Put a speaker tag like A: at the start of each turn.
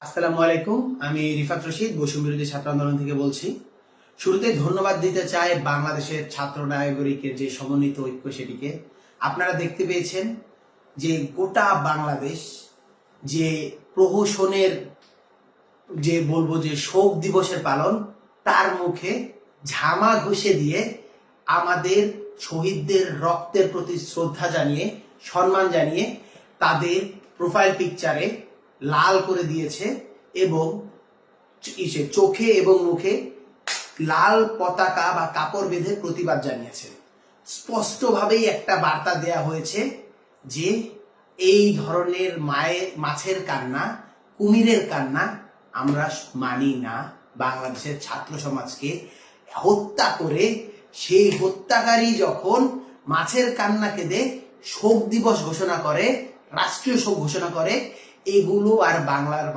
A: আসসালামু আলাইকুম। আমি রিফাত রশিদ বৈষম্য বিরোধী ছাত্র আন্দোলন থেকে বলছি। শুরুতে ধন্যবাদ দিতে চাই বাংলাদেশের ছাত্র নাগরিকের যে সমন্বিত ঐক্য, সেটিকে আপনারা দেখতে পেয়েছেন যে গোটা বাংলাদেশ যে প্রহসনের যে বলবো যে শোক দিবসের পালন, তার মুখে ঝামা ঘষে দিয়ে আমাদের শহীদদের রক্তের প্রতি শ্রদ্ধা জানিয়ে, সম্মান জানিয়ে তাদের প্রোফাইল পিকচারে লাল করে দিয়েছে এবং চোখে এবং মুখে লাল পতাকা বা কাপড় বেঁধে প্রতিবাদ জানিয়েছে। স্পষ্টভাবেই একটা বার্তা দেয়া হয়েছে যে এই ধরনের মাছের কান্না, কুমিরের কান্না আমরা মানি না। বাংলাদেশের ছাত্র সমাজকে হত্যা করে সেই হত্যাকারী যখন মাছের কান্না কেঁদে শোক দিবস ঘোষণা করে, রাষ্ট্রীয় শোক ঘোষণা করে, এগুলো আর বাংলার